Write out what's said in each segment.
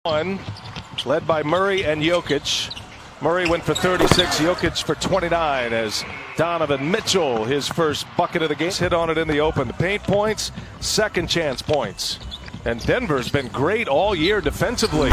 One, led by Murray and Jokic. Murray went for 36, Jokic for 29 as Donovan Mitchell, his first bucket of the game, hit on it in the open. The paint points, second chance points. And Denver's been great all year defensively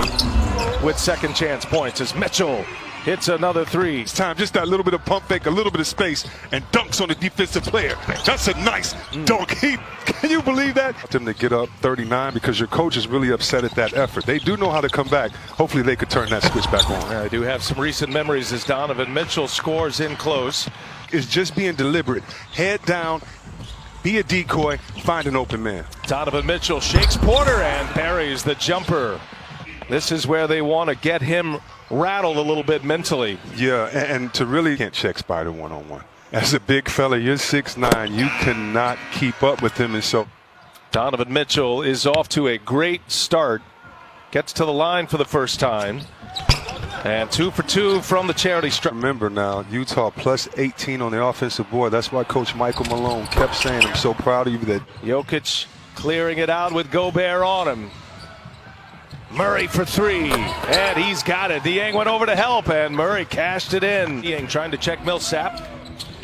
with second chance points as Mitchell hits another three. It's time, just that little bit of pump fake, a little bit of space, and dunks on the defensive player. That's a nice dunk. Can you believe that? Them to get up 39 because your coach is really upset at that effort. They do know how to come back. Hopefully they could turn that switch back on. I do have some recent memories as Donovan Mitchell scores in close. It's just being deliberate. Head down, be a decoy, find an open man. Donovan Mitchell shakes Porter and buries the jumper. This is where they want to get him rattled a little bit mentally. Yeah, and to really can't check Spider one-on-one. As a big fella, you're 6'9", you cannot keep up with him, and so Donovan Mitchell is off to a great start. Gets to the line for the first time. And 2 for 2 from the charity stripe. Remember now, Utah plus 18 on the offensive board. That's why Coach Michael Malone kept saying, I'm so proud of you. That Jokic clearing it out with Gobert on him. Murray for three, and he's got it. Niang went over to help, and Murray cashed it in. Niang trying to check Millsap,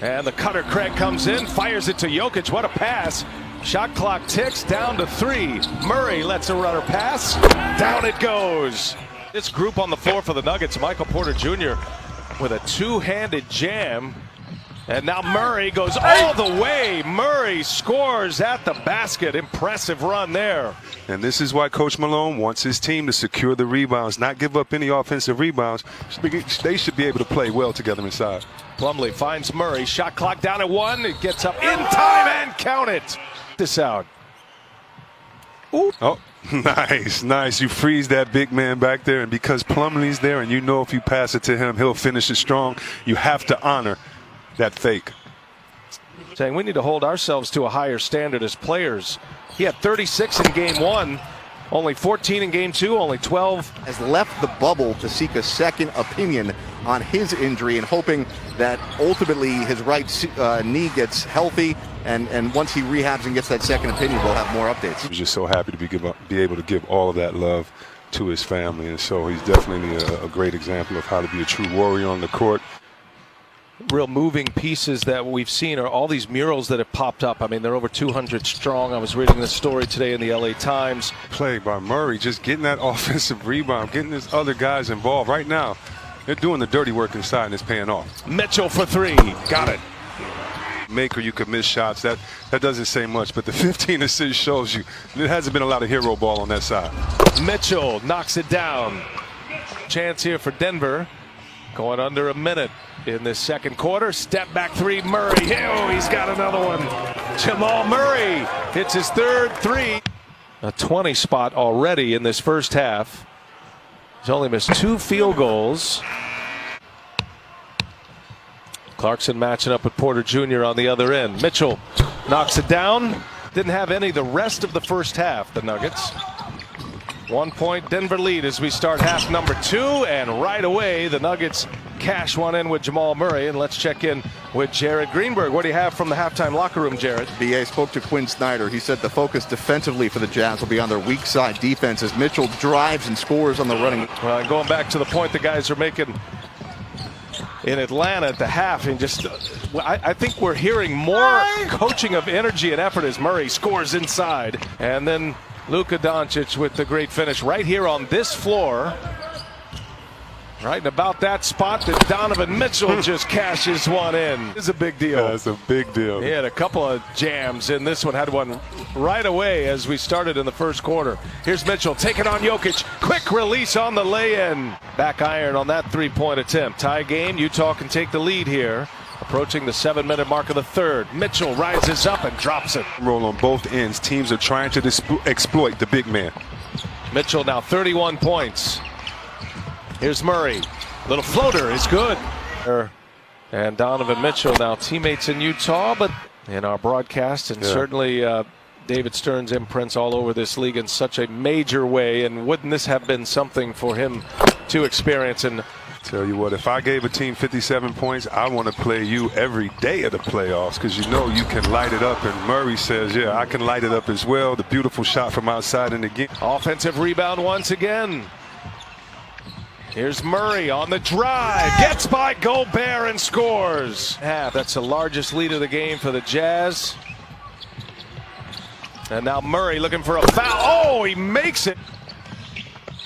and the cutter Craig comes in, fires it to Jokic. What a pass. Shot clock ticks down to 3. Murray lets a runner pass. Down it goes. This group on the floor for the Nuggets, Michael Porter Jr. with a two-handed jam. And now Murray goes all the way. Murray scores at the basket. Impressive run there. And this is why Coach Malone wants his team to secure the rebounds, not give up any offensive rebounds. They should be able to play well together inside. Plumlee finds Murray. Shot clock down at 1. It gets up in time and count it. This out. Ooh. Oh, nice. You freeze that big man back there. And because Plumlee's there and you know if you pass it to him, he'll finish it strong, you have to honor that fake. Saying we need to hold ourselves to a higher standard as players. He had 36 in game 1, only 14 in game 2, only 12. Has left the bubble to seek a second opinion on his injury and hoping that ultimately his right knee gets healthy, and once he rehabs and gets that second opinion, we'll have more updates. He's just so happy to be able to give all of that love to his family, and so he's definitely a great example of how to be a true warrior on the court. Real moving pieces that we've seen are all these murals that have popped up. I mean, they're over 200 strong. I was reading this story today in the LA Times. Play by Murray, just getting that offensive rebound, getting his other guys involved. Right now, they're doing the dirty work inside, and it's paying off. Mitchell for 3. Got it. Make or you could miss shots. That doesn't say much, but the 15 assists shows you there hasn't been a lot of hero ball on that side. Mitchell knocks it down. Chance here for Denver. Going under a minute in this second quarter. Step back 3, Murray. Oh, he's got another one. Jamal Murray hits his third 3. A 20 spot already in this first half. He's only missed 2 field goals. Clarkson matching up with Porter Jr. on the other end. Mitchell knocks it down. Didn't have any the rest of the first half, the Nuggets. 1 point Denver lead as we start half number 2, and right away the Nuggets cash one in with Jamal Murray. And let's check in with Jared Greenberg. What do you have from the halftime locker room, Jared? BA spoke to Quinn Snyder. He said the focus defensively for the Jazz will be on their weak side defense as Mitchell drives and scores on the running. Well, and going back to the point the guys are making in Atlanta at the half, and just I think we're hearing more coaching of energy and effort as Murray scores inside, and then Luka Doncic with the great finish right here on this floor. Right in about that spot that Donovan Mitchell just cashes one in. It's a big deal. That's a big deal. He had a couple of jams, and this one had one right away as we started in the first quarter. Here's Mitchell taking on Jokic. Quick release on the lay-in. Back iron on that three-point attempt. Tie game. Utah can take the lead here. Approaching the 7-minute mark of the third. Mitchell rises up and drops it. Roll on both ends. Teams are trying to exploit the big man. Mitchell now 31 points. Here's Murray. Little floater is good. And Donovan Mitchell now teammates in Utah, but in our broadcast, and certainly David Stern's imprints all over this league in such a major way. And wouldn't this have been something for him to experience? And tell you what, if I gave a team 57 points, I want to play you every day of the playoffs because you know you can light it up. And Murray says, yeah, I can light it up as well. The beautiful shot from outside and again. Offensive rebound once again. Here's Murray on the drive, gets by Gobert and scores. That's the largest lead of the game for the Jazz. And now Murray looking for a foul. Oh, he makes it.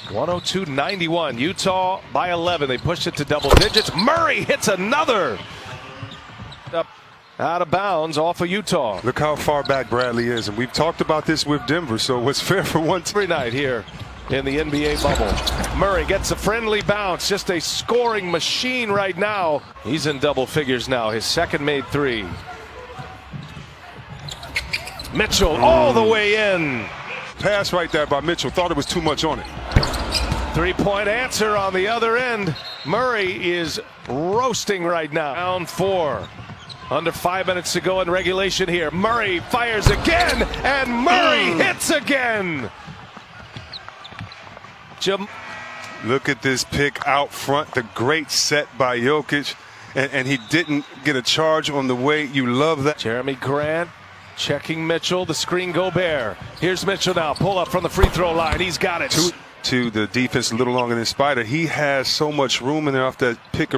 102-91. Utah by 11. They pushed it to double digits. Murray hits another. Up out of bounds off of Utah. Look how far back Bradley is, and we've talked about this with Denver, so what's fair for one team? Every night here in the NBA bubble. Murray gets a friendly bounce, just a scoring machine right now. He's in double figures now, his second made three. Mitchell all the way in. Pass right there by Mitchell, thought it was too much on it. Three-point answer on the other end. Murray is roasting right now. Down 4. Under 5 minutes to go in regulation here. Murray fires again, and Murray hits again. Look at this pick out front, the great set by Jokic, and he didn't get a charge on the way. You love that. Jeremy Grant checking Mitchell, the screen Gobert. Here's Mitchell now, pull up from the free throw line. He's got it. To the defense a little longer than Spider. He has so much room in there off that pick.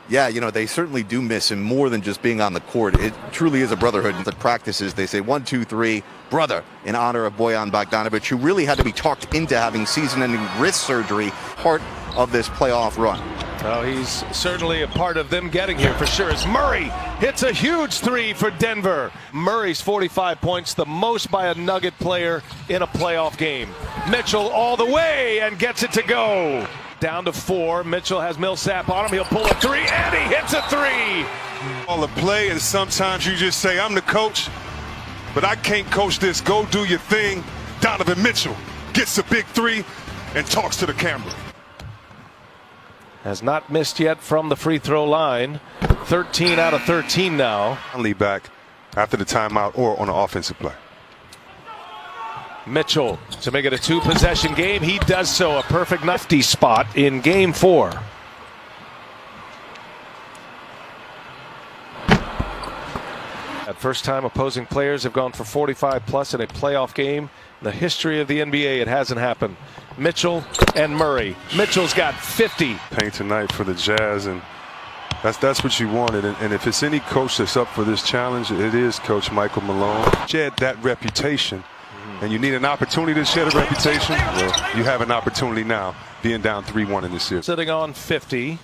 Yeah, you know, they certainly do miss him more than just being on the court. It truly is a brotherhood. The practices, they say 1, 2, 3, brother, in honor of Bojan Bogdanovic, who really had to be talked into having season-ending wrist surgery, part of this playoff run. Oh, he's certainly a part of them getting here for sure. As Murray hits a huge three for Denver. Murray's 45 points, the most by a Nugget player in a playoff game. Mitchell all the way and gets it to go. Down to 4. Mitchell has Millsap on him. He'll pull a three, and he hits a three. All the play, and sometimes you just say, I'm the coach, but I can't coach this. Go do your thing. Donovan Mitchell gets a big three and talks to the camera. Has not missed yet from the free throw line. 13 out of 13 now. Lead back after the timeout or on an offensive play. Mitchell to make it a 2-possession game. He does so. A perfect nifty spot in game 4. At first time opposing players have gone for 45 plus in a playoff game. In the history of the NBA, it hasn't happened. Mitchell and Murray. Mitchell's got 50. Paint tonight for the Jazz, and that's what you wanted. And if it's any coach that's up for this challenge, it is Coach Michael Malone. Shed that reputation. And you need an opportunity to shed a reputation. Well, you have an opportunity now, being down 3-1 in this series. Sitting on 50.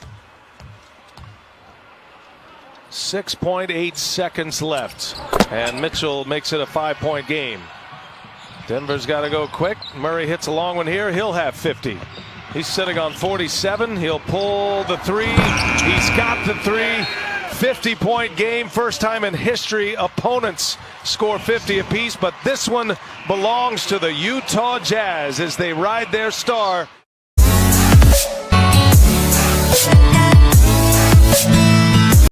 6.8 seconds left. And Mitchell makes it a 5-point game. Denver's got to go quick. Murray hits a long one here. He'll have 50. He's sitting on 47. He'll pull the three. He's got the three. 50-point game, first time in history opponents score 50 apiece, but this one belongs to the Utah Jazz as they ride their star.